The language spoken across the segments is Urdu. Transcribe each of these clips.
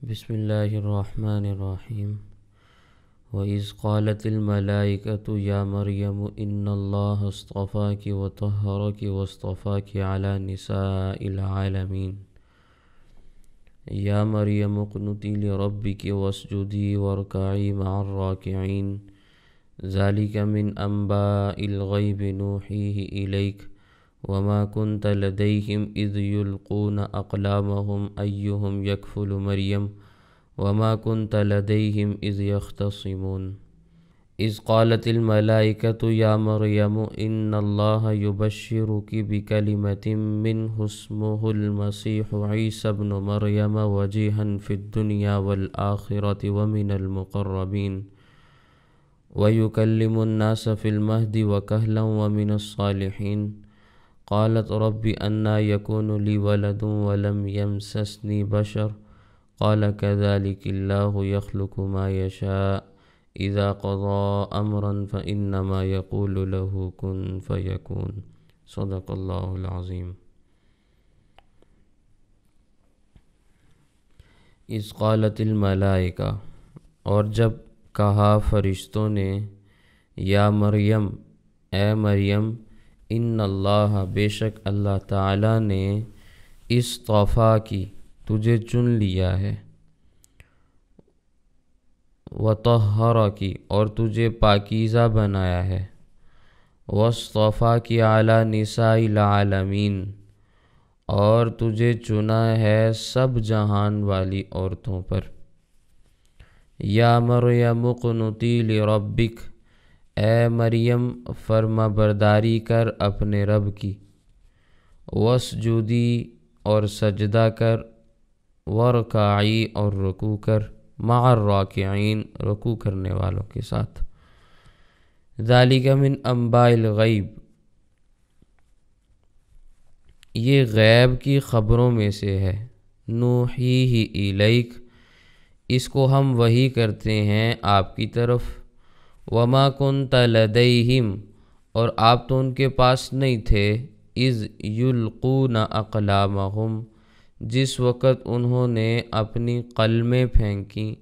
بسم اللہ الرحمن الرحیم وَإِذْ قَالَتِ الْمَلَائِكَةُ يَا مَرْيَمُ إِنَّ اللَّهَ اصْطَفَاكِ وَطَهَّرَكِ وَاصْطَفَاكِ عَلَى نِسَاءِ الْعَالَمِينَ يَا مَرْيَمُ اقْنُتِي لِرَبِّكِ وَاسْجُدِي وَارْكَعِي مَعَ الرَّاكِعِينَ ذَلِكَ مِنْ أَنْبَاءِ الْغَيْبِ نُوحِيهِ إِلَيْكَ وَمَا كُنْتَ لَدَيْهِمْ إِذْ يُلْقُونَ أَقْلَامَهُمْ أَيُّهُمْ يَكْفُلُ مَرْيَمَ وَمَا كُنْتَ لَدَيْهِمْ إِذْ يَخْتَصِمُونَ إِذْ قَالَتِ الْمَلَائِكَةُ يَا مَرْيَمُ إِنَّ اللَّهَ يُبَشِّرُكِ بِكَلِمَةٍ مِّنْهُ اسْمُهُ الْمَسِيحُ عِيسَى ابْنُ مَرْيَمَ وَجِيهًا فِي الدُّنْيَا وَالْآخِرَةِ وَمِنَ الْمُقَرَّبِينَ وَيُكَلِّمُ النَّاسَ فِي الْمَهْدِ وَكَهْلًا وَمِنَ الصَّالِحِينَ قالت رب أنى يكون لي ولد ولم يمسسني بشر قال كذلك الله يخلق ما يشاء إذا قضى أمرا فإنما يقول له كن فيكون صدق الله العظيم إذ قالت الملائكة اور جب کہا فرشتوں نے یا مریم اے مریم ان اللہ بے شک اللہ تعالیٰ نے اصطفا کی تجھے چن لیا ہے وطہر کی اور تجھے پاکیزہ بنایا ہے واصطفا کی علی نساء العالمین اور تجھے چنا ہے سب جہان والی عورتوں پر یا مریم اقنتی لربک اے مریم فرما برداری کر اپنے رب کی واسجدی اور سجدہ کر وارکعی اور رکوع کر مع الراکعین رکوع کرنے والوں کے ساتھ ذالک من انباء الغیب یہ غیب کی خبروں میں سے ہے نوحیہ الیک اس کو ہم وحی کرتے ہیں آپ کی طرف وما کنت لدیہم اور آپ تو ان کے پاس نہیں تھے اذ یلقون اقلامہم جس وقت انہوں نے اپنی قلمیں پھینکیں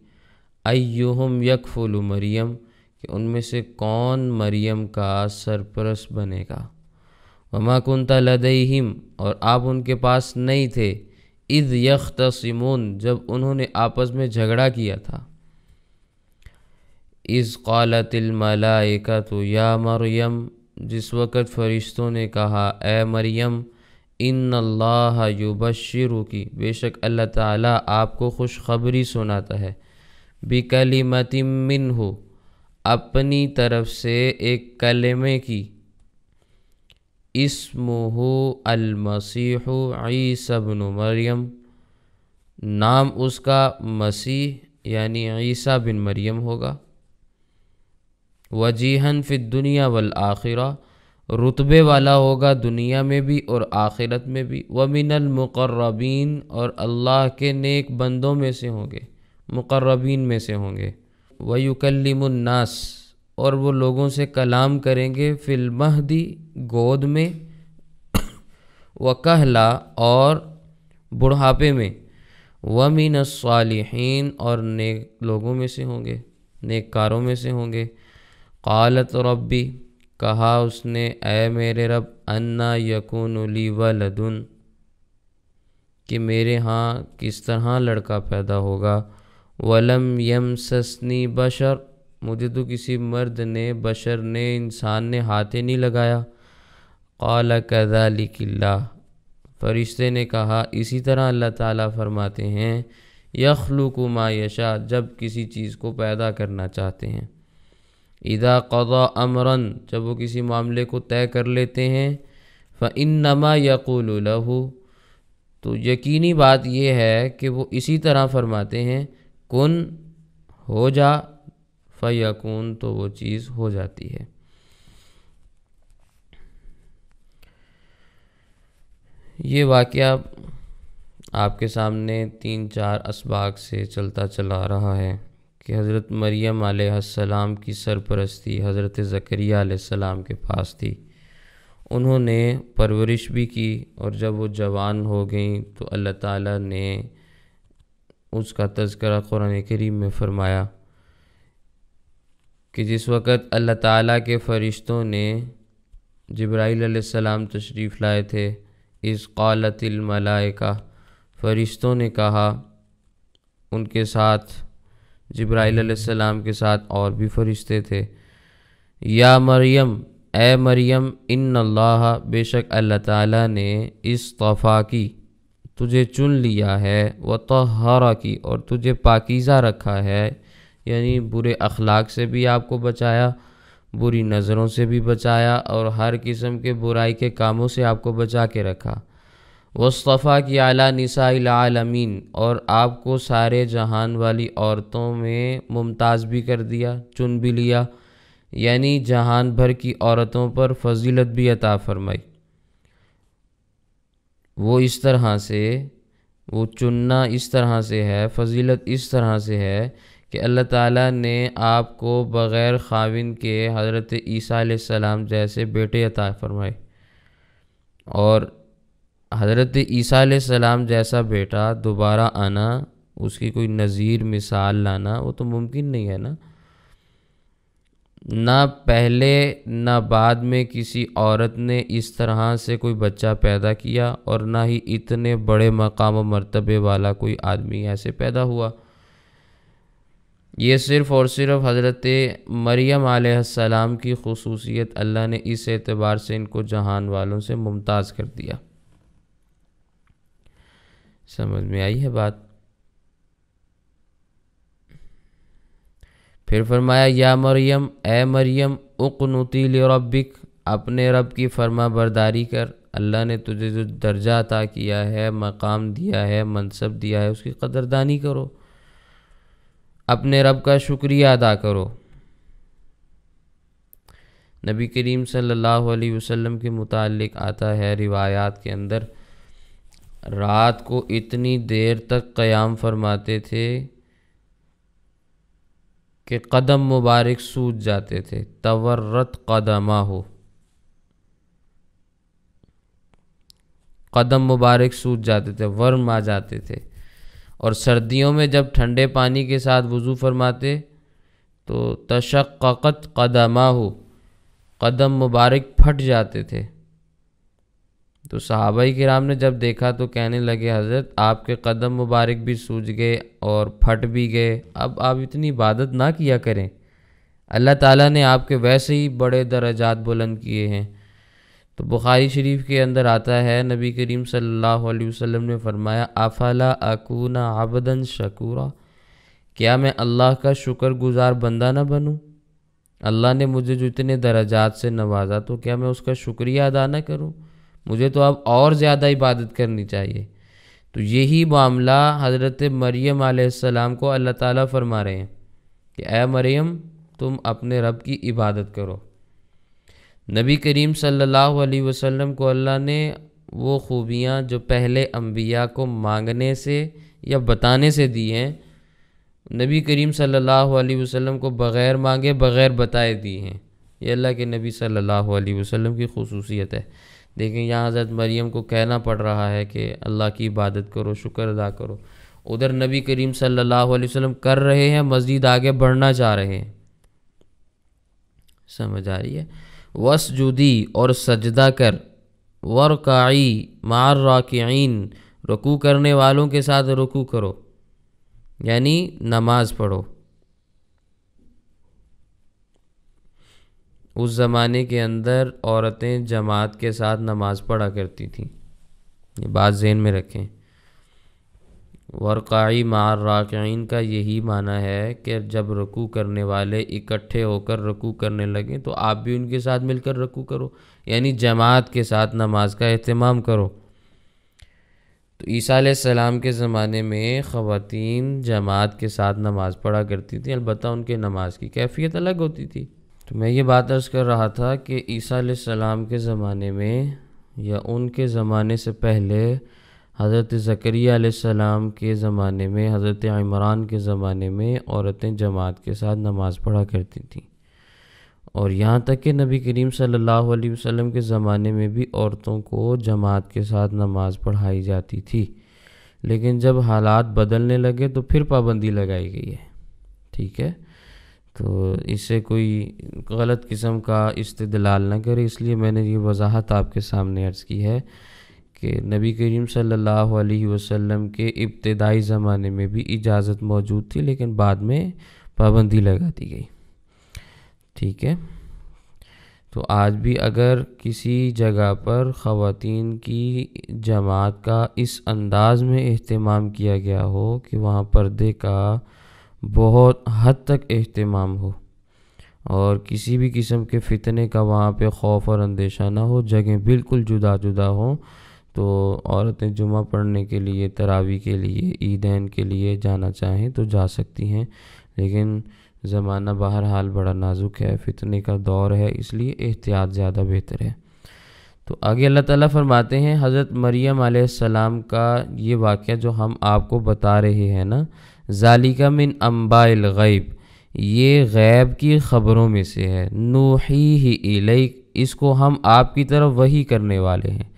ایہم یکفل مریم کہ ان میں سے کون مریم کا سرپرست بنے گا وما کنت لدیہم اور آپ ان کے پاس نہیں تھے اذ یختصمون جب انہوں نے آپس میں جھگڑا کیا تھا اذ قالت الملائکۃ یا مریم جس وقت فرشتوں نے کہا اے مریم ان اللہ یبشرک بے شک اللہ تعالیٰ آپ کو خوشخبری سناتا ہے بکلمۃ منہ اپنی طرف سے ایک کلمے کی اسمہ المسیح عیسی ابن مریم نام اس کا مسیح یعنی عیسیٰ بن مریم ہوگا وجیہاً فی الدنیا والآخرہ رتبے والا ہوگا دنیا میں بھی اور آخرت میں بھی ومن المقربین اور اللہ کے نیک بندوں میں سے ہوں گے مقربین میں سے ہوں گے ویکلم الناس اور وہ لوگوں سے کلام کریں گے فی المہدی گود میں وکہلا اور بڑھاپے میں ومن الصالحین اور نیک لوگوں میں سے ہوں گے نیک کاروں میں سے ہوں گے قالت ربی کہا اس نے اے میرے رب انا یکون لی ولد کہ میرے ہاں کس طرح لڑکا پیدا ہوگا ولم یمسسنی بشر مجھے تو کسی مرد نے بشر نے انسان نے ہاتھ نہیں لگایا قال کذالک اللہ فرشتے نے کہا اسی طرح اللہ تعالیٰ فرماتے ہیں یخلق ما یشاء جب کسی چیز کو پیدا کرنا چاہتے ہیں اذا قضى امرا جب وہ کسی معاملے کو طے کر لیتے ہیں فانما یقول له تو یقینی بات یہ ہے کہ وہ اسی طرح فرماتے ہیں کن ہو جا فیکون تو وہ چیز ہو جاتی ہے یہ واقعہ آپ کے سامنے 3-4 اسباق سے چلتا چلا رہا ہے کہ حضرت مریم علیہ السلام کی سرپرستی حضرت زکریا علیہ السلام کے پاس تھی انہوں نے پرورش بھی کی اور جب وہ جوان ہو گئیں تو اللہ تعالیٰ نے اس کا تذکرہ قرآن کریم میں فرمایا کہ جس وقت اللہ تعالیٰ کے فرشتوں نے جبرائیل علیہ السلام تشریف لائے تھے، اذ قالت الملائکہ، فرشتوں نے کہا، ان کے ساتھ جبرائیل علیہ السلام کے ساتھ اور بھی فرشتے تھے، یا مریم، اے مریم، ان اللہ، بے شک اللہ تعالیٰ نے اصطفاکی، تجھے چن لیا ہے، وطہرکی، اور تجھے پاکیزہ رکھا ہے، یعنی برے اخلاق سے بھی آپ کو بچایا، بری نظروں سے بھی بچایا، اور ہر قسم کے برائی کے کاموں سے آپ کو بچا کے رکھا، واصطفاکی علی نساء العالمین، اور آپ کو سارے جہان والی عورتوں میں ممتاز بھی کر دیا، چن بھی لیا، یعنی جہان بھر کی عورتوں پر فضیلت بھی عطا فرمائی۔ وہ اس طرح سے، وہ چننا اس طرح سے ہے، فضیلت اس طرح سے ہے کہ اللہ تعالیٰ نے آپ کو بغیر خاوند کے حضرت عیسیٰ علیہ السلام جیسے بیٹے عطا فرمائے، اور حضرت عیسیٰ علیہ السلام جیسا بیٹا دوبارہ آنا، اس کی کوئی نظیر مثال لانا، وہ تو ممکن نہیں ہے نا۔ نہ پہلے نہ بعد میں کسی عورت نے اس طرح سے کوئی بچہ پیدا کیا، اور نہ ہی اتنے بڑے مقام و مرتبے والا کوئی آدمی ایسے پیدا ہوا۔ یہ صرف اور صرف حضرت مریم علیہ السلام کی خصوصیت اللہ نے اس اعتبار سے ان کو جہان والوں سے ممتاز کر دیا۔ سمجھ میں آئی ہے بات؟ پھر فرمایا، یا مریم، اے مریم، اقنتی لربک، اپنے رب کی فرما برداری کر، اللہ نے تجھے جو درجہ عطا کیا ہے، مقام دیا ہے، منصب دیا ہے، اس کی قدردانی کرو، اپنے رب کا شکریہ ادا کرو۔ نبی کریم صلی اللہ علیہ وسلم کے متعلق آتا ہے روایات کے اندر، رات کو اتنی دیر تک قیام فرماتے تھے کہ قدم مبارک سوج جاتے تھے، تورت قدماہ، قدم مبارک سوج جاتے تھے، ورم آ جاتے تھے، اور سردیوں میں جب ٹھنڈے پانی کے ساتھ وضو فرماتے تو تشققت قدماہ، قدم مبارک پھٹ جاتے تھے۔ تو صحابہ کرام نے جب دیکھا تو کہنے لگے، حضرت آپ کے قدم مبارک بھی سوج گئے اور پھٹ بھی گئے، اب آپ اتنی عبادت نہ کیا کریں، اللہ تعالیٰ نے آپ کے ویسے ہی بڑے درجات بلند کیے ہیں۔ تو بخاری شریف کے اندر آتا ہے، نبی کریم صلی اللہ علیہ وسلم نے فرمایا، افلا اکون عبدا شکورا، کیا میں اللہ کا شکر گزار بندہ نہ بنوں؟ اللہ نے مجھے جو اتنے درجات سے نوازا تو کیا میں اس کا شکریہ ادا نہ کروں؟ مجھے تو اب اور زیادہ عبادت کرنی چاہیے۔ تو یہی معاملہ حضرت مریم علیہ السلام کو اللہ تعالیٰ فرما رہے ہیں کہ اے مریم، تم اپنے رب کی عبادت کرو۔ نبی کریم صلی اللہ علیہ وسلم کو اللہ نے وہ خوبیاں جو پہلے انبیاء کو مانگنے سے یا بتانے سے دی ہیں، نبی کریم صلی اللہ علیہ وسلم کو بغیر مانگے بغیر بتائے دی ہیں۔ یہ اللہ کے نبی صلی اللہ علیہ وسلم کی خصوصیت ہے۔ دیکھیں یہاں حضرت مریم کو کہنا پڑ رہا ہے کہ اللہ کی عبادت کرو، شکر ادا کرو، ادھر نبی کریم صلی اللہ علیہ وسلم کر رہے ہیں، مزید آگے بڑھنا چاہ رہے ہیں۔ سمجھ آ رہی ہے؟ وَاسْجُدِي، اور سجدہ کر، وَارْكَعِي مَعَ الرَّاكِعِينَ، رکوع کرنے والوں کے ساتھ رکوع کرو، یعنی نماز پڑھو۔ اس زمانے کے اندر عورتیں جماعت کے ساتھ نماز پڑھا کرتی تھیں، یہ بات ذہن میں رکھیں۔ وَارْكَعِي مَعَ الرَّاكِعِينَ کا یہی معنی ہے کہ جب رکوع کرنے والے اکٹھے ہو کر رکوع کرنے لگیں تو آپ بھی ان کے ساتھ مل کر رکوع کرو، یعنی جماعت کے ساتھ نماز کا اہتمام کرو۔ تو عیسیٰ علیہ السلام کے زمانے میں خواتین جماعت کے ساتھ نماز پڑھا کرتی تھیں، البتہ ان کے نماز کی کیفیت الگ ہوتی تھی۔ تو میں یہ بات عرض کر رہا تھا کہ عیسیٰ علیہ السلام کے زمانے میں یا ان کے زمانے سے پہلے حضرت زکریا علیہ السلام کے زمانے میں، حضرت عمران کے زمانے میں عورتیں جماعت کے ساتھ نماز پڑھا کرتی تھیں، اور یہاں تک کہ نبی کریم صلی اللہ علیہ وسلم کے زمانے میں بھی عورتوں کو جماعت کے ساتھ نماز پڑھائی جاتی تھی۔ لیکن جب حالات بدلنے لگے تو پھر پابندی لگائی گئی ہے، ٹھیک ہے؟ تو اس سے کوئی غلط قسم کا استدلال نہ کرے، اس لیے میں نے یہ وضاحت آپ کے سامنے عرض کی ہے کہ نبی کریم صلی اللہ علیہ وسلم کے ابتدائی زمانے میں بھی اجازت موجود تھی، لیکن بعد میں پابندی لگا دی گئی، ٹھیک ہے؟ تو آج بھی اگر کسی جگہ پر خواتین کی جماعت کا اس انداز میں اہتمام کیا گیا ہو کہ وہاں پردے کا بہت حد تک اہتمام ہو اور کسی بھی قسم کے فتنے کا وہاں پہ خوف اور اندیشہ نہ ہو، جگہیں بالکل جدا جدا ہوں، تو عورتیں جمعہ پڑھنے کے لیے، تراویح کے لیے، عیدین کے لیے جانا چاہیں تو جا سکتی ہیں، لیکن زمانہ بہرحال بڑا نازک ہے، فتنے کا دور ہے، اس لیے احتیاط زیادہ بہتر ہے۔ تو آگے اللہ تعالیٰ فرماتے ہیں حضرت مریم علیہ السلام کا یہ واقعہ جو ہم آپ کو بتا رہے ہیں نا، ذالک من انباء الغیب، یہ غیب کی خبروں میں سے ہے، نوحیہ الیک، اس کو ہم آپ کی طرف وحی کرنے والے ہیں۔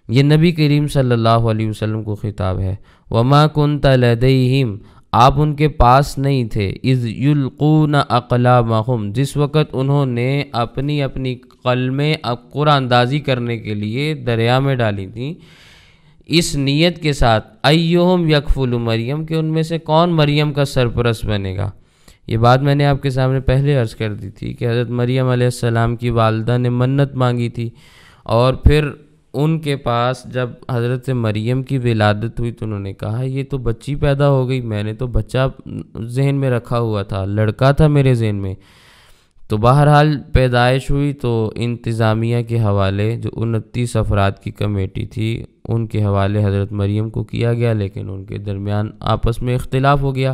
یہ نبی کریم صلی اللہ علیہ وسلم کو خطاب ہے۔ وما کنت لدیہم، آپ ان کے پاس نہیں تھے، اذ یلقون اقلامہم، جس وقت انہوں نے اپنی اپنی قلمیں قرآن اندازی کرنے کے لیے دریا میں ڈالی تھیں، اس نیت کے ساتھ ایہم یکفل مریم، کہ ان میں سے کون مریم کا سرپرست بنے گا۔ یہ بات میں نے آپ کے سامنے پہلے عرض کر دی تھی کہ حضرت مریم علیہ السلام کی والدہ نے منت مانگی تھی، اور پھر ان کے پاس جب حضرت مریم کی ولادت ہوئی تو انہوں نے کہا یہ تو بچی پیدا ہو گئی، میں نے تو بچہ ذہن میں رکھا ہوا تھا، لڑکا تھا میرے ذہن میں۔ تو بہرحال پیدائش ہوئی تو انتظامیہ کے حوالے، جو 29 افراد کی کمیٹی تھی، ان کے حوالے حضرت مریم کو کیا گیا، لیکن ان کے درمیان آپس میں اختلاف ہو گیا۔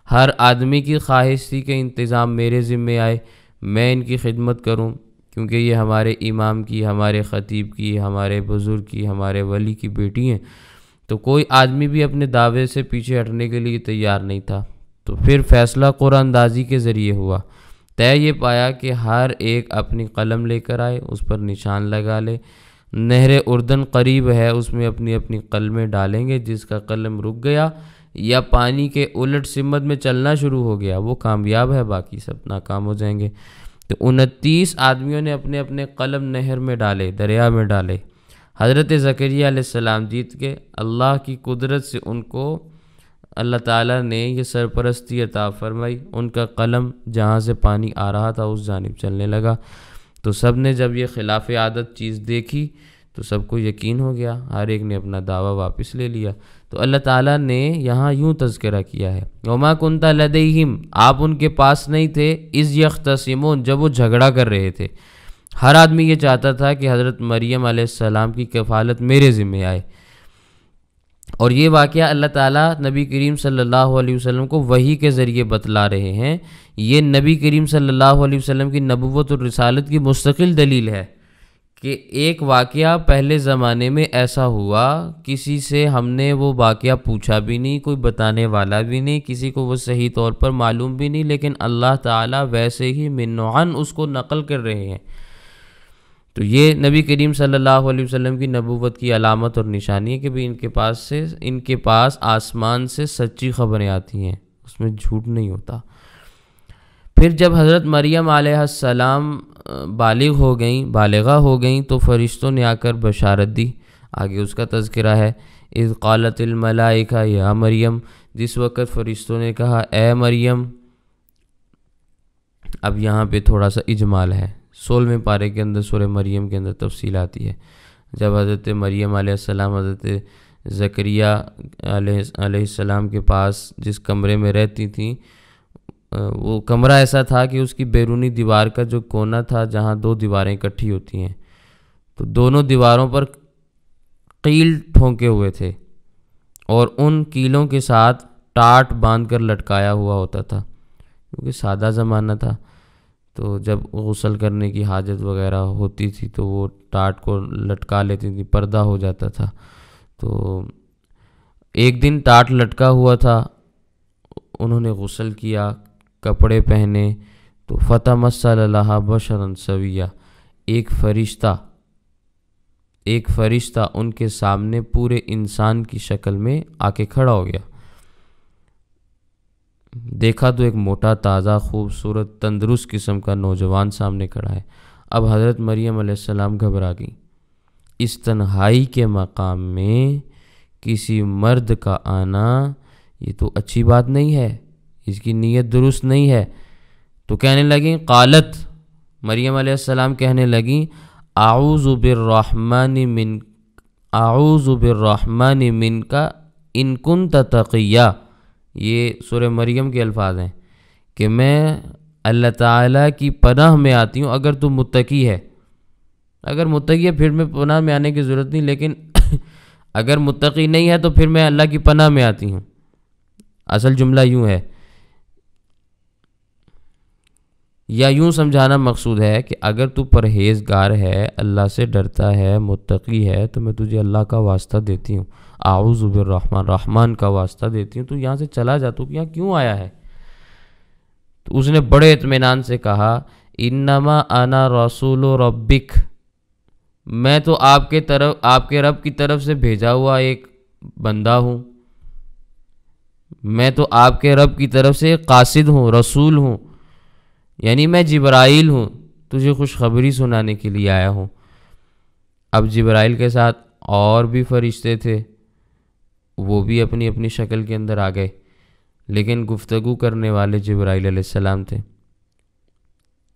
ہر آدمی کی خواہش تھی کہ انتظام میرے ذمے آئے، میں ان کی خدمت کروں، کیونکہ یہ ہمارے امام کی، ہمارے خطیب کی، ہمارے بزرگ کی، ہمارے ولی کی بیٹی ہیں۔ تو کوئی آدمی بھی اپنے دعوے سے پیچھے ہٹنے کے لیے تیار نہیں تھا۔ تو پھر فیصلہ قرآن اندازی کے ذریعے ہوا، طے یہ پایا کہ ہر ایک اپنی قلم لے کر آئے، اس پر نشان لگا لے، نہر اردن قریب ہے، اس میں اپنی اپنی قلمیں ڈالیں گے، جس کا قلم رک گیا یا پانی کے الٹ سمت میں چلنا شروع ہو گیا وہ کامیاب ہے، باقی سب ناکام ہو جائیں گے۔ تو 29 آدمیوں نے اپنے اپنے قلم نہر میں ڈالے، دریا میں ڈالے۔ حضرت زکریا علیہ السلام جیت کے اللہ کی قدرت سے ان کو اللہ تعالیٰ نے یہ سرپرستی عطا فرمائی، ان کا قلم جہاں سے پانی آ رہا تھا اس جانب چلنے لگا۔ تو سب نے جب یہ خلاف عادت چیز دیکھی تو سب کو یقین ہو گیا، ہر ایک نے اپنا دعویٰ واپس لے لیا۔ تو اللہ تعالیٰ نے یہاں یوں تذکرہ کیا ہے، وما کنت لدیہم، آپ ان کے پاس نہیں تھے، اذ یختصمون، جب وہ جھگڑا کر رہے تھے۔ ہر آدمی یہ چاہتا تھا کہ حضرت مریم علیہ السلام کی کفالت میرے ذمہ آئے، اور یہ واقعہ اللہ تعالیٰ نبی کریم صلی اللہ علیہ وسلم کو وحی کے ذریعے بتلا رہے ہیں۔ یہ نبی کریم صلی اللہ علیہ وسلم کی نبوت اور رسالت کی مستقل دلیل ہے کہ ایک واقعہ پہلے زمانے میں ایسا ہوا، کسی سے ہم نے وہ واقعہ پوچھا بھی نہیں، کوئی بتانے والا بھی نہیں، کسی کو وہ صحیح طور پر معلوم بھی نہیں، لیکن اللہ تعالیٰ ویسے ہی منعن اس کو نقل کر رہے ہیں۔ تو یہ نبی کریم صلی اللہ علیہ وسلم کی نبوت کی علامت اور نشانی ہے کہ بھی ان کے پاس آسمان سے سچی خبریں آتی ہیں، اس میں جھوٹ نہیں ہوتا۔ پھر جب حضرت مریم علیہ السلام بالغہ ہو گئیں تو فرشتوں نے آ کر بشارت دی، آگے اس کا تذکرہ ہے، اذ قالت الملائکہ یا مریم، جس وقت فرشتوں نے کہا اے مریم۔ اب یہاں پہ تھوڑا سا اجمال ہے، 16ویں پارے کے اندر سورہ مریم کے اندر تفصیل آتی ہے۔ جب حضرت مریم علیہ السلام حضرت زکریا علیہ السلام کے پاس جس کمرے میں رہتی تھیں، وہ کمرہ ایسا تھا کہ اس کی بیرونی دیوار کا جو کونا تھا جہاں 2 دیواریں اکٹھی ہوتی ہیں، تو دونوں دیواروں پر قیل ٹھونکے ہوئے تھے، اور ان کیلوں کے ساتھ ٹاٹ باندھ کر لٹکایا ہوا ہوتا تھا، کیونکہ سادہ زمانہ تھا۔ تو جب غسل کرنے کی حاجت وغیرہ ہوتی تھی تو وہ ٹاٹ کو لٹکا لیتی تھی، پردہ ہو جاتا تھا۔ تو ایک دن ٹاٹ لٹکا ہوا تھا، انہوں نے غسل کیا، کپڑے پہنے، تو فتمثل لہا بشرا سویا، ایک فرشتہ ایک فرشتہ ان کے سامنے پورے انسان کی شکل میں آ کے کھڑا ہو گیا۔ دیکھا تو ایک موٹا، تازہ، خوبصورت، تندرست قسم کا نوجوان سامنے کھڑا ہے۔ اب حضرت مریم علیہ السلام گھبرا گئی۔ اس تنہائی کے مقام میں کسی مرد کا آنا یہ تو اچھی بات نہیں ہے، اس کی نیت درست نہیں ہے۔ تو کہنے لگیں، قالت، مریم علیہ السلام کہنے لگیں، اعوذ بالرحمن منک ان کنت تقیہ۔ یہ سورہ مریم کے الفاظ ہیں کہ میں اللہ تعالیٰ کی پناہ میں آتی ہوں اگر تو متقی ہے۔ اگر متقی ہے پھر میں پناہ میں آنے کی ضرورت نہیں، لیکن اگر متقی نہیں ہے تو پھر میں اللہ کی پناہ میں آتی ہوں۔ اصل جملہ یوں ہے، یا یوں سمجھانا مقصود ہے کہ اگر تو پرہیزگار ہے، اللہ سے ڈرتا ہے، متقی ہے، تو میں تجھے اللہ کا واسطہ دیتی ہوں، اعوذ بالرحمن، رحمان کا واسطہ دیتی ہوں، تو یہاں سے چلا جا، تو یہاں کیوں آیا ہے؟ تو اس نے بڑے اطمینان سے کہا، انما انا رسول ربک، میں تو آپ کے رب کی طرف سے بھیجا ہوا ایک بندہ ہوں، میں تو آپ کے رب کی طرف سے قاصد ہوں، رسول ہوں، یعنی میں جبرائیل ہوں، تجھے خوشخبری سنانے کے لیے آیا ہوں۔ اب جبرائیل کے ساتھ اور بھی فرشتے تھے، وہ بھی اپنی اپنی شکل کے اندر آ گئے، لیکن گفتگو کرنے والے جبرائیل علیہ السلام تھے۔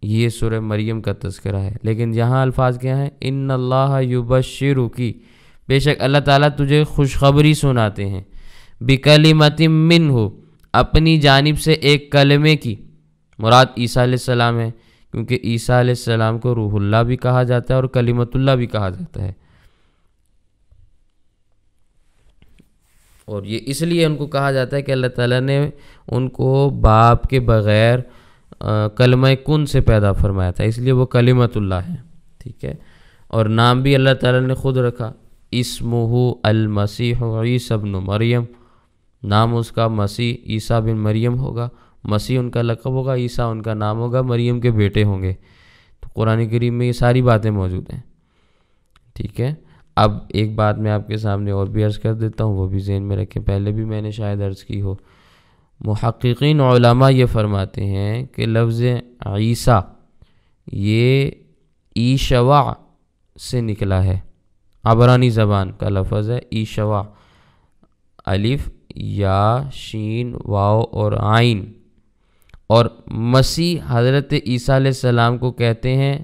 یہ سورہ مریم کا تذکرہ ہے، لیکن یہاں الفاظ کیا ہیں؟ ان اللہ یبشرکی، بے شک اللہ تعالیٰ تجھے خوشخبری سناتے ہیں، بکلمۃ منہ، اپنی جانب سے ایک کلمے کی، مراد عیسیٰ علیہ السلام ہے، کیونکہ عیسیٰ علیہ السلام کو روح اللہ بھی کہا جاتا ہے اور کلمۃ اللہ بھی کہا جاتا ہے، اور یہ اس لیے ان کو کہا جاتا ہے کہ اللہ تعالیٰ نے ان کو باپ کے بغیر کلمہ کن سے پیدا فرمایا تھا، اس لیے وہ کلمۃ اللہ ہے، ٹھیک ہے۔ اور نام بھی اللہ تعالیٰ نے خود رکھا، اسمہ المسیح عیسی ابن مریم، نام اس کا مسیح عیسیٰ بن مریم ہوگا، مسیح ان کا لقب ہوگا، عیسیٰ ان کا نام ہوگا، مریم کے بیٹے ہوں گے۔ تو قرآن کریم میں یہ ساری باتیں موجود ہیں، ٹھیک ہے۔ اب ایک بات میں آپ کے سامنے اور بھی عرض کر دیتا ہوں، وہ بھی ذہن میں رکھیں، پہلے بھی میں نے شاید عرض کی ہو۔ محققین علماء یہ فرماتے ہیں کہ لفظ عیسیٰ یہ ایشوا سے نکلا ہے، عبرانی زبان کا لفظ ہے ایشوا، الف، یا، شین، واو اور عین، اور مسیح حضرت عیسیٰ علیہ السلام کو کہتے ہیں،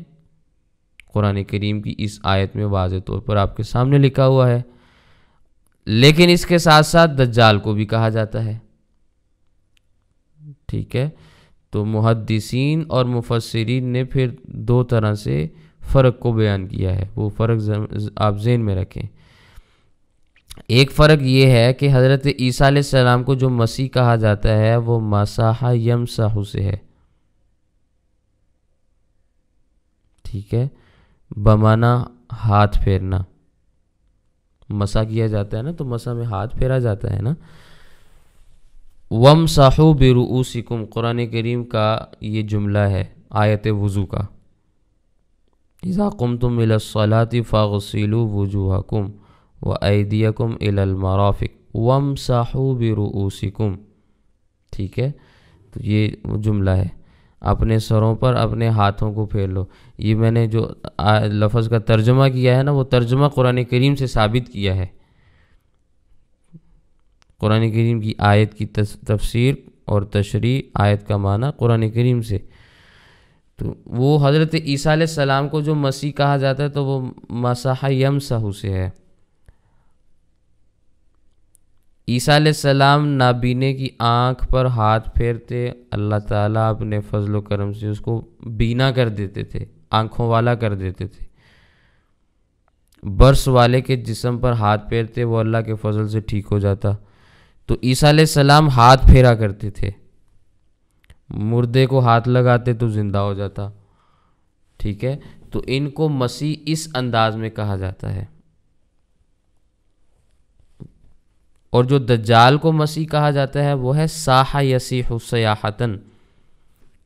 قرآن کریم کی اس آیت میں واضح طور پر آپ کے سامنے لکھا ہوا ہے، لیکن اس کے ساتھ ساتھ دجال کو بھی کہا جاتا ہے، ٹھیک ہے۔ تو محدثین اور مفسرین نے پھر دو طرح سے فرق کو بیان کیا ہے، وہ فرق آپ ذہن میں رکھیں۔ ایک فرق یہ ہے کہ حضرت عیسیٰ علیہ السلام کو جو مسیح کہا جاتا ہے وہ مسح یمسح سے ہے، ٹھیک ہے، بمانا ہاتھ پھیرنا، مسح کیا جاتا ہے نا، تو مسح میں ہاتھ پھیرا جاتا ہے نا۔ وَامْسَحُوا بِرُؤُوسِكُمْ، قرآن کریم کا یہ جملہ ہے آیت وضو کا، اِذَا قُمْتُمْ إِلَى الصَّلَاةِ فَاغْسِلُوا وُجُوهَكُمْ وَأَيْدِيَكُمْ إِلَى الْمَرَافِقِ وَامْسَحُوا بِرُؤُوسِكُمْ، ٹھیک ہے۔ تو یہ جملہ ہے، اپنے سروں پر اپنے ہاتھوں کو پھیر لو۔ یہ میں نے جو لفظ کا ترجمہ کیا ہے نا، وہ ترجمہ قرآن کریم سے ثابت کیا ہے، قرآن کریم کی آیت کی تفسیر اور تشریح، آیت کا معنی قرآن کریم سے۔ تو وہ حضرت عیسیٰ علیہ السلام کو جو مسیح کہا جاتا ہے تو وہ مسح یمسح سے ہے۔ عیسیٰ علیہ السلام نابینے کی آنکھ پر ہاتھ پھیرتے، اللہ تعالیٰ اپنے فضل و کرم سے اس کو بینا کر دیتے تھے، آنکھوں والا کر دیتے تھے۔ برس والے کے جسم پر ہاتھ پھیرتے، وہ اللہ کے فضل سے ٹھیک ہو جاتا۔ تو عیسیٰ علیہ السلام ہاتھ پھیرا کرتے تھے، مردے کو ہاتھ لگاتے تو زندہ ہو جاتا، ٹھیک ہے۔ تو ان کو مسیح اس انداز میں کہا جاتا ہے، اور جو دجال کو مسیح کہا جاتا ہے وہ ہے صاح یصیح سیاحتن،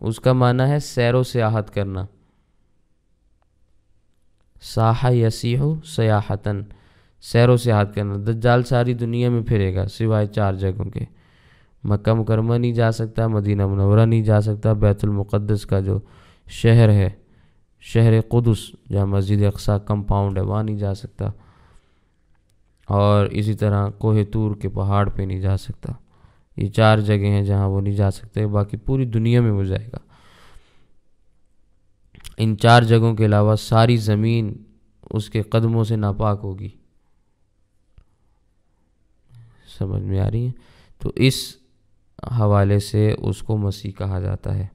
اس کا معنی ہے سیر و سیاحت کرنا، ساحہ یسیح سیاحتاً، سیر و سیاحت کرنا۔ دجال ساری دنیا میں پھرے گا سوائے 4 جگہوں کے، مکہ مکرمہ نہیں جا سکتا، مدینہ منورہ نہیں جا سکتا، بیت المقدس کا جو شہر ہے، شہر قدس جہاں مسجد اقصی کمپاؤنڈ ہے، وہاں نہیں جا سکتا، اور اسی طرح کوہ طور کے پہاڑ پہ نہیں جا سکتا۔ یہ 4 جگہیں ہیں جہاں وہ نہیں جا سکتے، باقی پوری دنیا میں وہ جائے گا۔ ان 4 جگہوں کے علاوہ ساری زمین اس کے قدموں سے ناپاک ہوگی۔ سمجھ میں آ رہی ہے؟ تو اس حوالے سے اس کو مسیح کہا جاتا ہے۔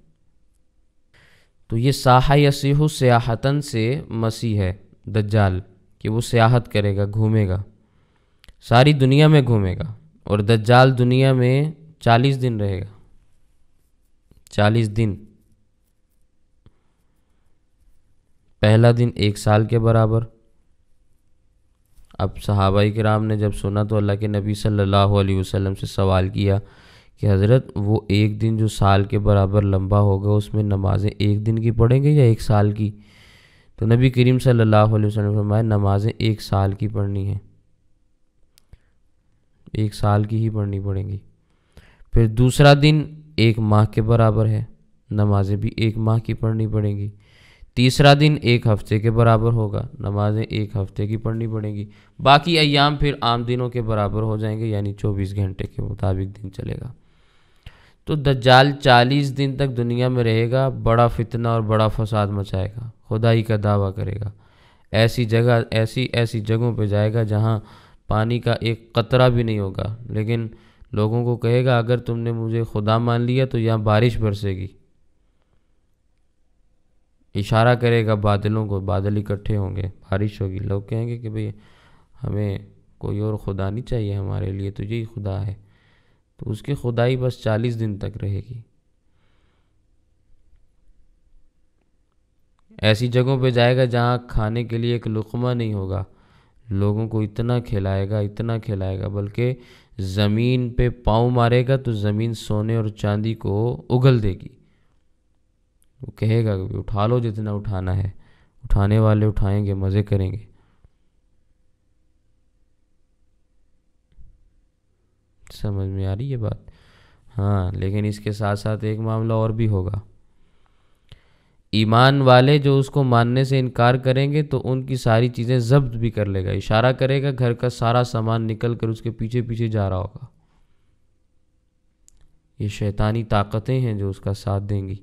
تو یہ ساحہ یسیح سیاحتاً سے مسیح ہے دجال، کہ وہ سیاحت کرے گا، گھومے گا، ساری دنیا میں گھومے گا، اور دجال دنیا میں 40 دن رہے گا۔ 40 دن، پہلا دن 1 سال کے برابر۔ اب صحابہ کرام نے جب سنا تو اللہ کے نبی صلی اللہ علیہ وسلم سے سوال کیا کہ حضرت وہ 1 دن جو سال کے برابر لمبا ہوگا اس میں نمازیں 1 دن کی پڑھیں گے یا 1 سال کی؟ تو نبی کریم صلی اللہ علیہ وسلم نے فرمایا نمازیں 1 سال کی پڑھنی ہیں، 1 سال کی ہی پڑھنی پڑیں گی۔ پھر دوسرا دن 1 ماہ کے برابر ہے، نمازیں بھی 1 ماہ کی پڑھنی پڑیں گی۔ تیسرا دن 1 ہفتے کے برابر ہوگا، نمازیں 1 ہفتے کی پڑھنی پڑیں گی۔ باقی ایام پھر عام دنوں کے برابر ہو جائیں گے، یعنی 24 گھنٹے کے مطابق دن چلے گا۔ تو دجال 40 دن تک دنیا میں رہے گا، بڑا فتنہ اور بڑا فساد مچائے گا، خدائی کا دعویٰ کرے گا، ایسی جگہوں پہ جائے گا جہاں پانی کا ایک قطرہ بھی نہیں ہوگا، لیکن لوگوں کو کہے گا اگر تم نے مجھے خدا مان لیا تو یہاں بارش برسے گی، اشارہ کرے گا بادلوں کو، بادل اکٹھے ہوں گے، بارش ہوگی۔ لوگ کہیں گے کہ بھئی ہمیں کوئی اور خدا نہیں چاہیے، ہمارے لیے تو یہی خدا ہے۔ تو اس کی خدائی بس 40 دن تک رہے گی۔ ایسی جگہوں پہ جائے گا جہاں کھانے کے لیے ایک لقمہ نہیں ہوگا، لوگوں کو اتنا کھلائے گا بلکہ زمین پہ پاؤں مارے گا تو زمین سونے اور چاندی کو اگل دے گی۔ وہ کہے گا کہ اٹھا لو جتنا اٹھانا ہے، اٹھانے والے اٹھائیں گے، مزے کریں گے۔ سمجھ میں آ رہی ہے بات؟ ہاں، لیکن اس کے ساتھ ساتھ ایک معاملہ اور بھی ہوگا۔ ایمان والے جو اس کو ماننے سے انکار کریں گے تو ان کی ساری چیزیں ضبط بھی کر لے گا، اشارہ کرے گا، گھر کا سارا سامان نکل کر اس کے پیچھے پیچھے جا رہا ہوگا۔ یہ شیطانی طاقتیں ہیں جو اس کا ساتھ دیں گی۔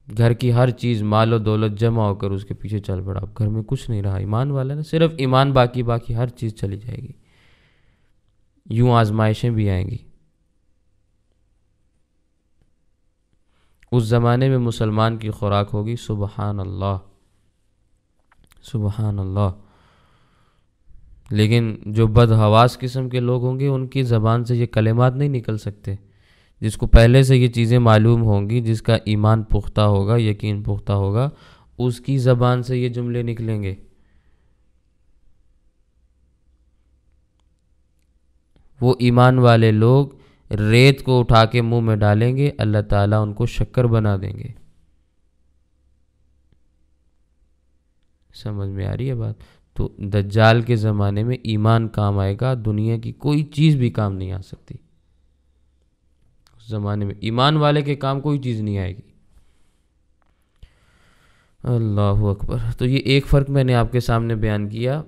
گھر کی ہر چیز، مال و دولت جمع ہو کر اس کے پیچھے چل پڑا، اب گھر میں کچھ نہیں رہا، ایمان والا نا، صرف ایمان باقی ہر چیز چلی جائے گی۔ یوں آزمائشیں بھی آئیں گی۔ اس زمانے میں مسلمان کی خوراک ہوگی سبحان اللہ، سبحان اللہ۔ لیکن جو بدحواس قسم کے لوگ ہوں گے ان کی زبان سے یہ کلمات نہیں نکل سکتے۔ جس کو پہلے سے یہ چیزیں معلوم ہوں گی، جس کا ایمان پختہ ہوگا، یقین پختہ ہوگا، اس کی زبان سے یہ جملے نکلیں گے۔ وہ ایمان والے لوگ ریت کو اٹھا کے منہ میں ڈالیں گے، اللہ تعالیٰ ان کو شکر بنا دیں گے۔ سمجھ میں آ رہی ہے بات؟ تو دجال کے زمانے میں ایمان کام آئے گا، دنیا کی کوئی چیز بھی کام نہیں آ سکتی۔ اس زمانے میں ایمان والے کے کام کوئی چیز نہیں آئے گی۔ اللہ اکبر۔ تو یہ ایک فرق میں نے آپ کے سامنے بیان کیا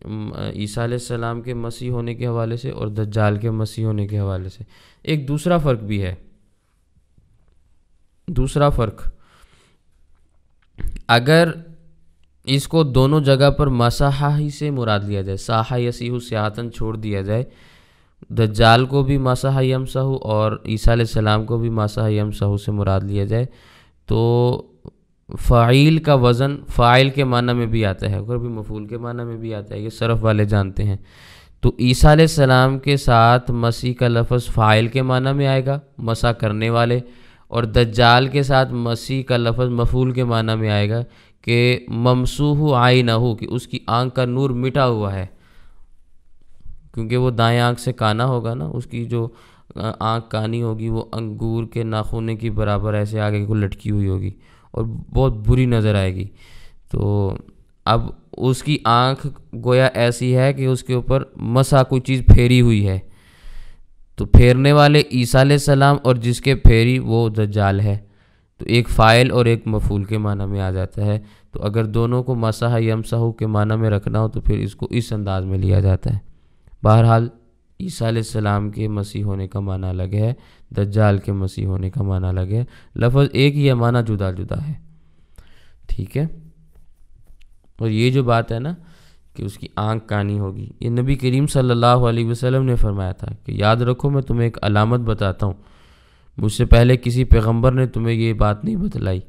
عیسیٰ علیہ السلام کے مسیح ہونے کے حوالے سے اور دجال کے مسیح ہونے کے حوالے سے۔ ایک دوسرا فرق بھی ہے۔ دوسرا فرق، اگر اس کو دونوں جگہ پر مسحہ ہی سے مراد لیا جائے، ساحہ یسیح سیاحتاً چھوڑ دیا جائے، دجال کو بھی مسحہ یمسح اور عیسیٰ علیہ السلام کو بھی مسحہ یمسح سے مراد لیا جائے، تو فاعل کا وزن فاعل کے معنی میں بھی آتا ہے اور بھی مفعول کے معنی میں بھی آتا ہے، یہ صرف والے جانتے ہیں۔ تو عیسیٰ علیہ السلام کے ساتھ مسیح کا لفظ فاعل کے معنی میں آئے گا، مسح کرنے والے، اور دجال کے ساتھ مسیح کا لفظ مفعول کے معنی میں آئے گا کہ ممسوح عینہ، کہ اس کی آنکھ کا نور مٹا ہوا ہے، کیونکہ وہ دائیں آنکھ سے کانا ہوگا نا، اس کی جو آنکھ کانی ہوگی وہ انگور کے ناخونے کی برابر ایسے آگے کو لٹکی ہوئی ہوگی اور بہت بری نظر آئے گی۔ تو اب اس کی آنکھ گویا ایسی ہے کہ اس کے اوپر مسا کوئی چیز پھیری ہوئی ہے، تو پھیرنے والے عیسیٰ علیہ السلام اور جس کے پھیری وہ دجال ہے، تو ایک فاعل اور ایک مفعول کے معنی میں آ جاتا ہے۔ تو اگر دونوں کو مسح یمسح کے معنی میں رکھنا ہو تو پھر اس کو اس انداز میں لیا جاتا ہے۔ بہرحال عیسیٰ علیہ السلام کے مسیح ہونے کا معنی الگ ہے، دجال کے مسیح ہونے کا معنی الگ ہے، لفظ ایک ہی ہے، معنی جدا جدا ہے، ٹھیک ہے۔ اور یہ جو بات ہے نا کہ اس کی آنکھ کانی ہوگی، یہ نبی کریم صلی اللہ علیہ وسلم نے فرمایا تھا کہ یاد رکھو میں تمہیں ایک علامت بتاتا ہوں، مجھ سے پہلے کسی پیغمبر نے تمہیں یہ بات نہیں بتلائی۔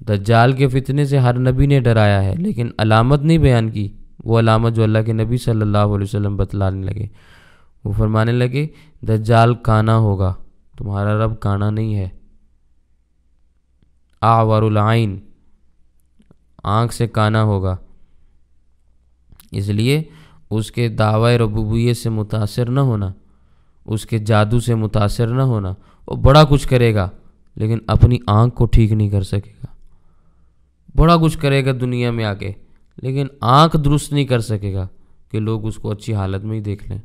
دجال کے فتنے سے ہر نبی نے ڈرایا ہے لیکن علامت نہیں بیان کی، وہ علامت جو اللہ کے نبی صلی اللہ علیہ وسلم بتلانے لگے، وہ فرمانے لگے دجال کانا ہوگا، تمہارا رب کانا نہیں ہے، اعور العین، آنکھ سے کانا ہوگا، اس لیے اس کے دعوی ربوبیت سے متاثر نہ ہونا، اس کے جادو سے متاثر نہ ہونا۔ وہ بڑا کچھ کرے گا لیکن اپنی آنکھ کو ٹھیک نہیں کر سکے گا، بڑا کچھ کرے گا دنیا میں آ کے لیکن آنکھ درست نہیں کر سکے گا کہ لوگ اس کو اچھی حالت میں ہی دیکھ لیں،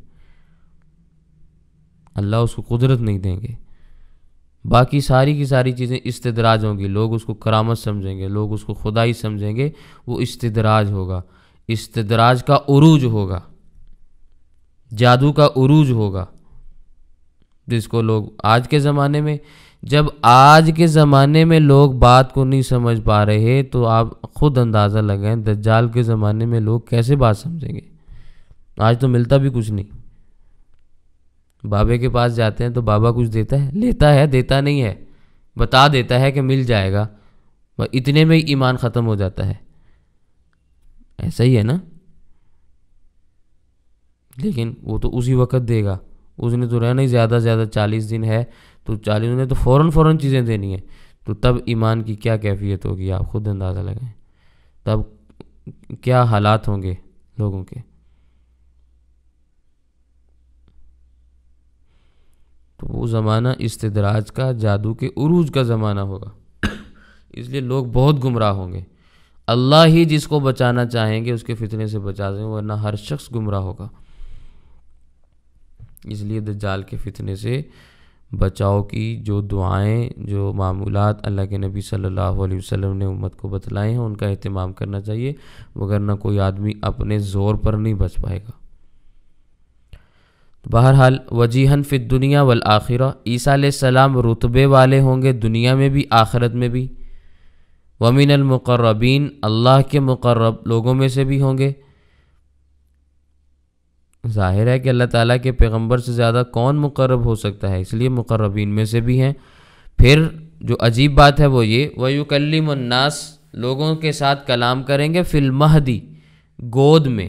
اللہ اس کو قدرت نہیں دیں گے۔ باقی ساری کی ساری چیزیں استدراج ہوں گی، لوگ اس کو کرامت سمجھیں گے، لوگ اس کو خدائی سمجھیں گے، وہ استدراج ہوگا، استدراج کا عروج ہوگا، جادو کا عروج ہوگا، جس کو لوگ آج کے زمانے میں، جب آج کے زمانے میں لوگ بات کو نہیں سمجھ پا رہے تو آپ خود اندازہ لگائیں دجال کے زمانے میں لوگ کیسے بات سمجھیں گے۔ آج تو ملتا بھی کچھ نہیں، بابے کے پاس جاتے ہیں تو بابا کچھ دیتا ہے، لیتا ہے، دیتا نہیں ہے، بتا دیتا ہے کہ مل جائے گا، اتنے میں ہی ایمان ختم ہو جاتا ہے، ایسا ہی ہے نا۔ لیکن وہ تو اسی وقت دے گا، اس نے تو رہنا ہی زیادہ سے زیادہ 40 دن ہے، تو 40 دن تو فوراً چیزیں دینی ہیں، تو تب ایمان کی کیا کیفیت ہوگی آپ خود اندازہ لگائیں، تب کیا حالات ہوں گے لوگوں کے۔ تو وہ زمانہ استدراج کا، جادو کے عروج کا زمانہ ہوگا، اس لیے لوگ بہت گمراہ ہوں گے۔ اللہ ہی جس کو بچانا چاہیں گے اس کے فتنے سے بچا دیں، ورنہ ہر شخص گمراہ ہوگا۔ اس لیے دجال کے فتنے سے بچاؤ کی جو دعائیں، جو معمولات اللہ کے نبی صلی اللہ علیہ وسلم نے امت کو بتلائے ہیں ان کا اہتمام کرنا چاہیے، وگرنہ کوئی آدمی اپنے زور پر نہیں بچ پائے گا۔ بہرحال وجیہن فی الدنیا والآخرہ، عیسیٰ علیہ السلام رتبے والے ہوں گے دنیا میں بھی آخرت میں بھی، ومن المقربین، اللہ کے مقرب لوگوں میں سے بھی ہوں گے۔ ظاہر ہے کہ اللہ تعالیٰ کے پیغمبر سے زیادہ کون مقرب ہو سکتا ہے، اس لیے مقربین میں سے بھی ہیں۔ پھر جو عجیب بات ہے وہ یہ، وَيُكَلِّمُ النَّاسِ، لوگوں کے ساتھ کلام کریں گے، فی المہدی، گود میں،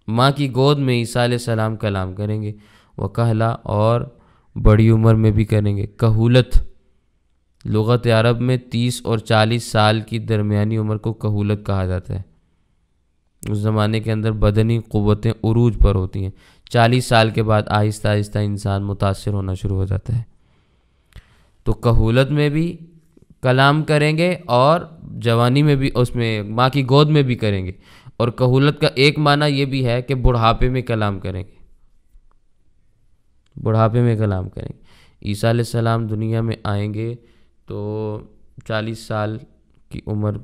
ماں کی گود میں عیسیٰ علیہ السلام کلام کریں گے، وکہلا، اور بڑی عمر میں بھی کریں گے۔ کہولت، لغت عرب میں 30 اور 40 سال کی درمیانی عمر کو کہولت کہا جاتا ہے۔ اس زمانے کے اندر بدنی قوتیں عروج پر ہوتی ہیں، 40 سال کے بعد آہستہ آہستہ انسان متاثر ہونا شروع ہو جاتا ہے۔ تو کہولت میں بھی کلام کریں گے اور جوانی میں بھی، اس میں ماں کی گود میں بھی کریں گے۔ اور کہولت کا ایک معنی یہ بھی ہے کہ بڑھاپے میں کلام کریں گے، بڑھاپے میں کلام کریں گے۔ عیسیٰ علیہ السلام دنیا میں آئیں گے تو 40 سال کی عمر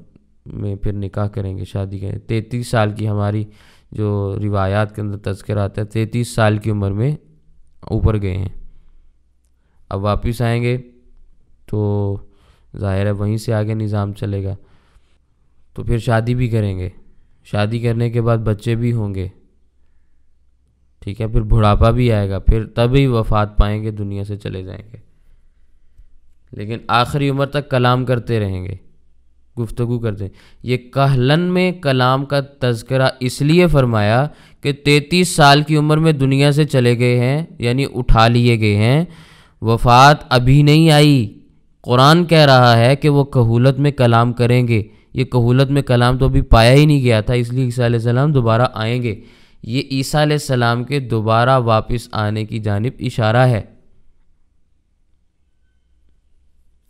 میں پھر نکاح کریں گے، شادی کریں گے۔ 33 سال کی ہماری جو روایات کے اندر تذکر آتا ہے، 33 سال کی عمر میں اوپر گئے ہیں۔ اب واپس آئیں گے تو ظاہر ہے وہیں سے آگے نظام چلے گا، تو پھر شادی بھی کریں گے، شادی کرنے کے بعد بچے بھی ہوں گے، ٹھیک ہے، پھر بڑھاپا بھی آئے گا، پھر تبھی وفات پائیں گے، دنیا سے چلے جائیں گے۔ لیکن آخری عمر تک کلام کرتے رہیں گے، گفتگو کرتے ہیں۔ یہ کہلن میں کلام کا تذکرہ اس لیے فرمایا کہ 33 سال کی عمر میں دنیا سے چلے گئے ہیں، یعنی اٹھا لیے گئے ہیں، وفات ابھی نہیں آئی۔ قرآن کہہ رہا ہے کہ وہ کہولت میں کلام کریں گے، یہ کہولت میں کلام تو ابھی پایا ہی نہیں گیا تھا، اس لیے عیسیٰ علیہ السلام دوبارہ آئیں گے۔ یہ عیسیٰ علیہ السلام کے دوبارہ واپس آنے کی جانب اشارہ ہے۔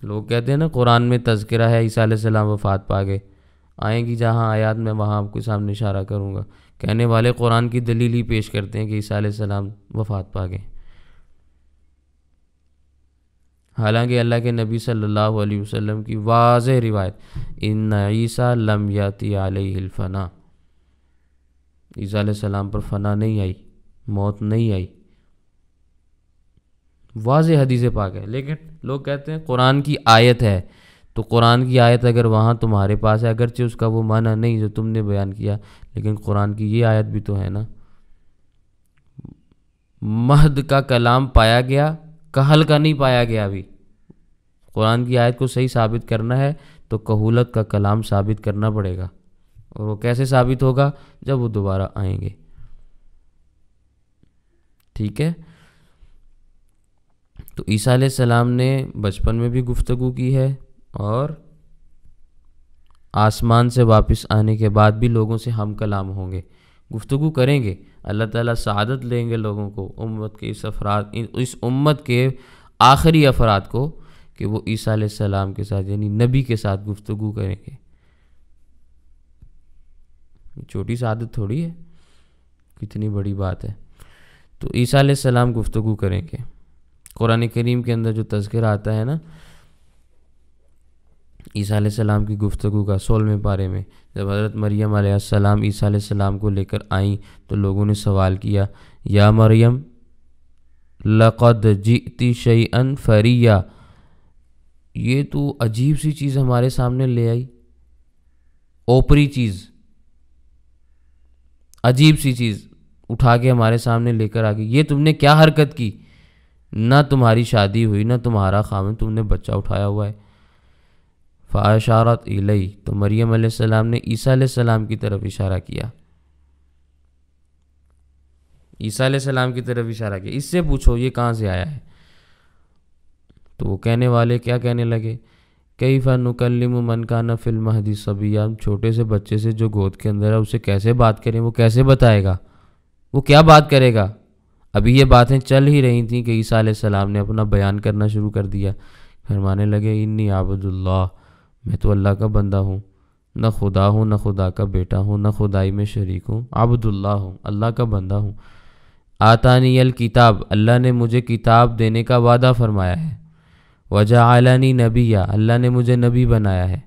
لوگ کہتے ہیں نا قرآن میں تذکرہ ہے عیسیٰ علیہ السلام وفات پا گئے، آئیں گی جہاں آیات میں وہاں آپ کے سامنے اشارہ کروں گا۔ کہنے والے قرآن کی دلیل ہی پیش کرتے ہیں کہ عیسیٰ علیہ السلام وفات پا گئے، حالانکہ اللہ کے نبی صلی اللہ علیہ وسلم کی واضح روایت، ان عیسیٰ لم یاتی علیہ الفنا، عیسیٰ علیہ السلام پر فنا نہیں آئی، موت نہیں آئی، واضح حدیث پاک ہے۔ لیکن لوگ کہتے ہیں قرآن کی آیت ہے، تو قرآن کی آیت اگر وہاں تمہارے پاس ہے، اگرچہ اس کا وہ معنی نہیں جو تم نے بیان کیا، لیکن قرآن کی یہ آیت بھی تو ہے نا، مہد کا کلام پایا گیا، کہل کا نہیں پایا گیا ابھی۔ قرآن کی آیت کو صحیح ثابت کرنا ہے تو کہولت کا کلام ثابت کرنا پڑے گا، اور وہ کیسے ثابت ہوگا؟ جب وہ دوبارہ آئیں گے، ٹھیک ہے۔ تو عیسیٰ علیہ السلام نے بچپن میں بھی گفتگو کی ہے، اور آسمان سے واپس آنے کے بعد بھی لوگوں سے ہم کلام ہوں گے، گفتگو کریں گے، اللہ تعالیٰ سعادت لیں گے لوگوں کو، امت کے اس امت کے آخری افراد کو، کہ وہ عیسیٰ علیہ السلام کے ساتھ یعنی نبی کے ساتھ گفتگو کریں گے۔ چھوٹی سعادت تھوڑی ہے، کتنی بڑی بات ہے۔ تو عیسیٰ علیہ السلام گفتگو کریں گے۔ قرآن کریم کے اندر جو تذکرہ آتا ہے نا عیسیٰ علیہ السلام کی گفتگو کا 16ویں پارے میں، جب حضرت مریم علیہ السلام عیسیٰ علیہ السلام کو لے کر آئیں تو لوگوں نے سوال کیا، یا مریم لقد جئتی شیئا فریا، یہ تو عجیب سی چیز ہمارے سامنے لے آئی، اوپری چیز، عجیب سی چیز اٹھا کے ہمارے سامنے لے کر آ گئی، یہ تم نے کیا حرکت کی؟ نہ تمہاری شادی ہوئی، نہ تمہارا خاوند، تم نے بچہ اٹھایا ہوا ہے۔ فاشارت الیہ، تو مریم علیہ السلام نے عیسیٰ علیہ السلام کی طرف اشارہ کیا، عیسیٰ علیہ السلام کی طرف اشارہ کیا، اس سے پوچھو یہ کہاں سے آیا ہے۔ تو وہ کہنے والے کیا کہنے لگے، کیف نکلم من کان فی المہد صبیا، چھوٹے سے بچے سے جو گود کے اندر ہے اسے کیسے بات کریں، وہ کیسے بتائے گا، وہ کیا بات کرے گا؟ ابھی یہ باتیں چل ہی رہی تھیں کہ عیسیٰ علیہ السلام نے اپنا بیان کرنا شروع کر دیا، فرمانے لگے انی عبد اللہ، میں تو اللہ کا بندہ ہوں، نہ خدا ہوں، نہ خدا کا بیٹا ہوں، نہ خدائی میں شریک ہوں، عبد اللہ ہوں، اللہ کا بندہ ہوں۔ آتانی الکتاب، اللہ نے مجھے کتاب دینے کا وعدہ فرمایا ہے، وجعلنی نبیہ، اللہ نے مجھے نبی بنایا ہے۔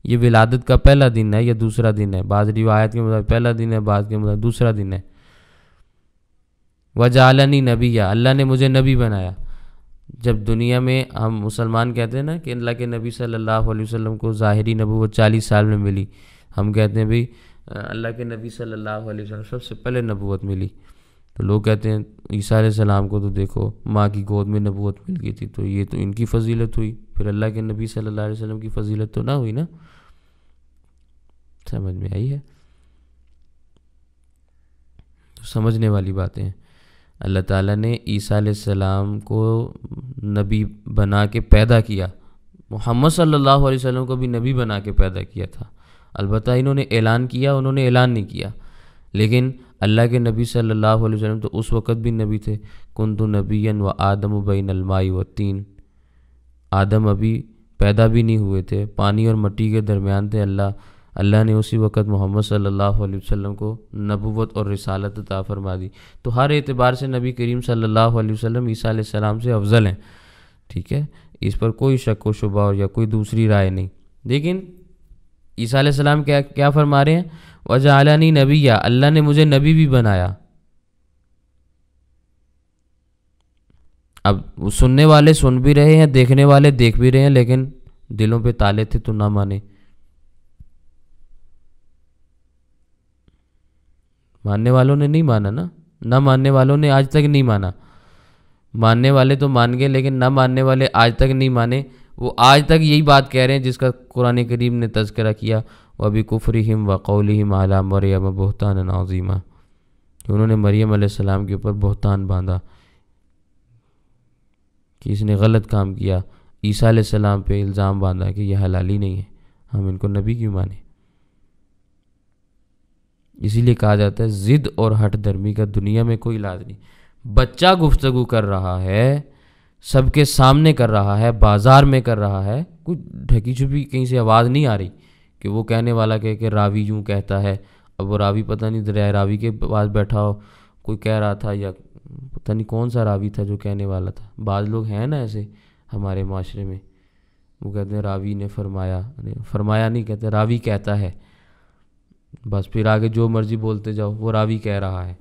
یہ ولادت کا پہلا دن ہے یا دوسرا دن ہے؟ بعض روایت کے مطابق پہلا دن ہے، بعض کے مطابق دوسرا دن ہے۔ وجعلنی نبیہ، اللہ نے مجھے نبی بنایا۔ جب دنیا میں ہم مسلمان کہتے ہیں نا کہ اللہ کے نبی صلی اللہ علیہ وسلم کو ظاہری نبوت 40 سال میں ملی، ہم کہتے ہیں بھئی اللہ کے نبی صلی اللہ علیہ وسلم سب سے پہلے نبوت ملی، تو لوگ کہتے ہیں عیسیٰ علیہ السلام کو تو دیکھو ماں کی گود میں نبوت مل گئی تھی، تو یہ تو ان کی فضیلت ہوئی، پھر اللہ کے نبی صلی اللہ علیہ وسلم کی فضیلت تو نہ ہوئی نا۔ سمجھ میں آئی ہے؟ تو سمجھنے والی باتیں ہیں۔ اللہ تعالیٰ نے عیسیٰ علیہ السلام کو نبی بنا کے پیدا کیا، محمد صلی اللہ علیہ وسلم کو بھی نبی بنا کے پیدا کیا تھا۔ البتہ انہوں نے اعلان کیا، انہوں نے اعلان نہیں کیا، لیکن اللہ کے نبی صلی اللہ علیہ وسلم تو اس وقت بھی نبی تھے۔ کنت نبیا و آدم بین الماء والطین، آدم ابھی پیدا بھی نہیں ہوئے تھے، پانی اور مٹی کے درمیان تھے۔ اللہ نے اسی وقت محمد صلی اللہ علیہ وسلم کو نبوت اور رسالت عطا فرما دی۔ تو ہر اعتبار سے نبی کریم صلی اللہ علیہ وسلم عیسیٰ علیہ السلام سے افضل ہیں، ٹھیک ہے، اس پر کوئی شک و شبہ اور یا کوئی دوسری رائے نہیں۔ لیکن عیسیٰ علیہ السلام کیا فرما رہے ہیں؟ وجعلنی نبیہ، اللہ نے مجھے نبی بھی بنایا۔ اب سننے والے سن بھی رہے ہیں، دیکھنے والے دیکھ بھی رہے ہیں، لیکن دلوں پہ تالے تھے تو نہ مانے۔ ماننے والوں نے نہیں مانا نا، نہ ماننے والوں نے آج تک نہیں مانا۔ ماننے والے تو مان گئے، لیکن نہ ماننے والے آج تک نہیں مانے۔ وہ آج تک یہی بات کہہ رہے ہیں جس کا قرآن کریم نے تذکرہ کیا، وَبِكُفْرِهِمْ وَقَوْلِهِمْ عَلَى مَرْيَمَ بُهْتَانًا عَظِيمًا، کہ انہوں نے مریم علیہ السلام کے اوپر بہتان باندھا کہ اس نے غلط کام کیا، عیسیٰ علیہ السلام پہ الزام باندھا کہ یہ حلالی نہیں ہے، ہم ان کو نبی کیوں مانیں۔ اسی لیے کہا جاتا ہے ضد اور ہٹ درمی کا دنیا میں کوئی علاج نہیں۔ بچہ گفتگو کر رہا ہے، سب کے سامنے کر رہا ہے، بازار میں کر رہا ہے، کوئی ڈھکی چھپی کہیں سے آواز نہیں آ رہی کہ وہ کہنے والا کہے کہ راوی یوں کہتا ہے، اب وہ راوی پتہ نہیں دریائے راوی کے پاس بیٹھا ہو، کوئی کہہ رہا تھا یا پتہ نہیں کون سا راوی تھا جو کہنے والا تھا. بعض لوگ ہیں نا ایسے ہمارے معاشرے میں، وہ کہتے ہیں راوی نے فرمایا، فرمایا نہیں کہتے، راوی کہتا ہے، بس پھر آگے جو مرضی بولتے جاؤ، وہ راوی کہہ رہا ہے.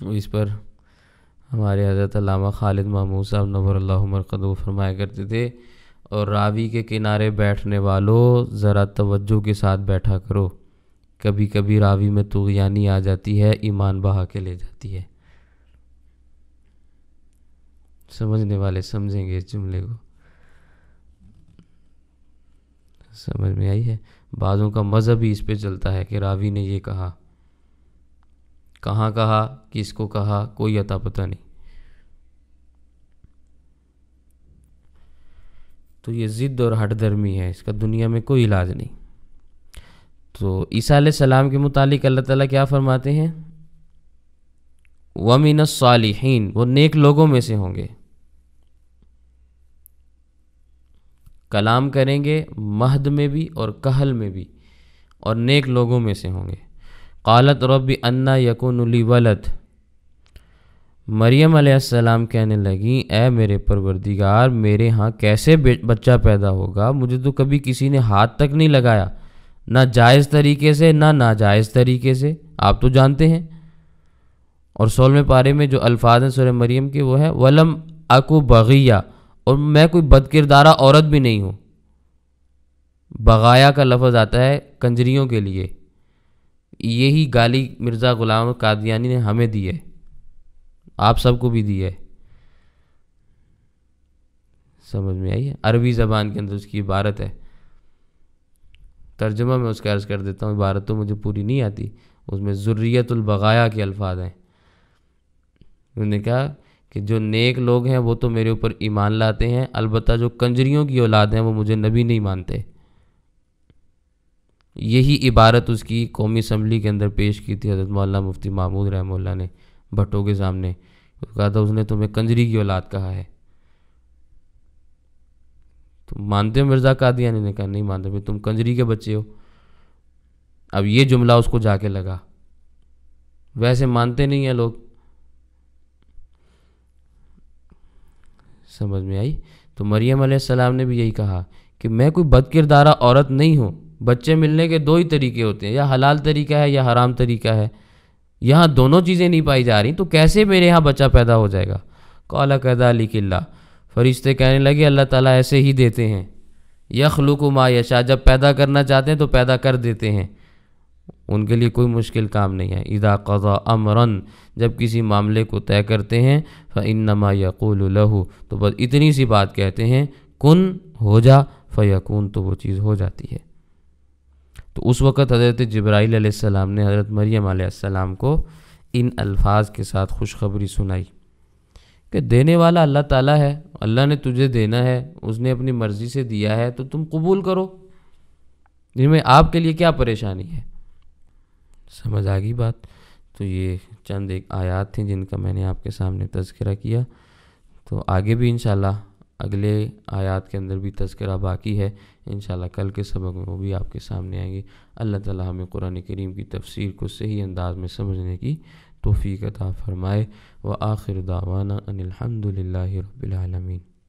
اس پر ہمارے حضرت علامہ خالد محمود صاحب نور اللہ مرقدہ فرمایا کرتے تھے، اور راوی کے کنارے بیٹھنے والوں ذرا توجہ کے ساتھ بیٹھا کرو، کبھی کبھی راوی میں طغیانی آ جاتی ہے، ایمان بہا کے لے جاتی ہے. سمجھنے والے سمجھیں گے اس جملے کو. سمجھ میں آئی ہے؟ بعضوں کا مذہب ہی اس پہ چلتا ہے کہ راوی نے یہ کہا، کہاں کہا، کس کو کہا، کوئی عطا پتہ نہیں. تو یہ ضد اور ہٹ درمی ہے، اس کا دنیا میں کوئی علاج نہیں. تو عیسیٰ علیہ السلام کے متعلق اللہ تعالیٰ کیا فرماتے ہیں؟ وَمِنَ الصَّالِحِينَ، وہ نیک لوگوں میں سے ہوں گے. کلام کریں گے مہد میں بھی اور کہل میں بھی، اور نیک لوگوں میں سے ہوں گے. قالت رب انا یکون لی ولد، مریم علیہ السلام کہنے لگیں اے میرے پروردگار، میرے ہاں کیسے بچہ پیدا ہوگا؟ مجھے تو کبھی کسی نے ہاتھ تک نہیں لگایا، نہ جائز طریقے سے نہ ناجائز طریقے سے، آپ تو جانتے ہیں. اور 16ویں پارے میں جو الفاظ ہیں سورہ مریم کے وہ ہے ولم اکو بغیہ، اور میں کوئی بد کردارہ عورت بھی نہیں ہوں. بغایا کا لفظ آتا ہے کنجریوں کے لیے، یہی گالی مرزا غلام قادیانی نے ہمیں دی ہے، آپ سب کو بھی دی ہے. سمجھ میں آئی ہے؟ عربی زبان کے اندر اس کی عبارت ہے، ترجمہ میں اس کا عرض کر دیتا ہوں، عبارت تو مجھے پوری نہیں آتی، اس میں ذریت البغایا کے الفاظ ہیں. انہوں نے کہا کہ جو نیک لوگ ہیں وہ تو میرے اوپر ایمان لاتے ہیں، البتہ جو کنجریوں کی اولاد ہیں وہ مجھے نبی نہیں مانتے. یہی عبارت اس کی قومی اسمبلی کے اندر پیش کی تھی حضرت مولانا مفتی محمود رحمہ اللہ نے بھٹو کے سامنے. کہا تھا اس نے تمہیں کنجری کی اولاد کہا ہے. تو مانتے ہو مرزا قادیانی؟ نے کہا نہیں مانتے. پھر تم کنجری کے بچے ہو. اب یہ جملہ اس کو جا کے لگا. ویسے مانتے نہیں ہیں لوگ. سمجھ میں آئی؟ تو مریم علیہ السلام نے بھی یہی کہا کہ میں کوئی بد کردارہ عورت نہیں ہوں. بچے ملنے کے 2 ہی طریقے ہوتے ہیں، یا حلال طریقہ ہے یا حرام طریقہ ہے. یہاں دونوں چیزیں نہیں پائی جا رہی، تو کیسے میرے یہاں بچہ پیدا ہو جائے گا؟ قال کذلک اللہ، فرشتے کہنے لگے اللہ تعالیٰ ایسے ہی دیتے ہیں. یخلق ما یشاء، جب پیدا کرنا چاہتے ہیں تو پیدا کر دیتے ہیں، ان کے لیے کوئی مشکل کام نہیں ہے. اذا قضى امرا، جب کسی معاملے کو طے کرتے ہیں، فانما یقول له، تو بس اتنی سی بات کہتے ہیں کن ہو جا، فیکون، تو وہ چیز ہو جاتی ہے. تو اس وقت حضرت جبرائیل علیہ السلام نے حضرت مریم علیہ السلام کو ان الفاظ کے ساتھ خوشخبری سنائی کہ دینے والا اللہ تعالیٰ ہے، اللہ نے تجھے دینا ہے، اس نے اپنی مرضی سے دیا ہے تو تم قبول کرو، جن میں آپ کے لیے کیا پریشانی ہے. سمجھ آ گئی بات؟ تو یہ چند ایک آیات تھیں جن کا میں نے آپ کے سامنے تذکرہ کیا. تو آگے بھی انشاءاللہ اگلے آیات کے اندر بھی تذکرہ باقی ہے، انشاءاللہ کل کے سبق میں وہ بھی آپ کے سامنے آئیں گے. اللہ تعالیٰ ہمیں قرآن کریم کی تفسیر کو صحیح انداز میں سمجھنے کی توفیق عطا فرمائے. وآخر دعوانا ان الحمد للہ رب العالمین.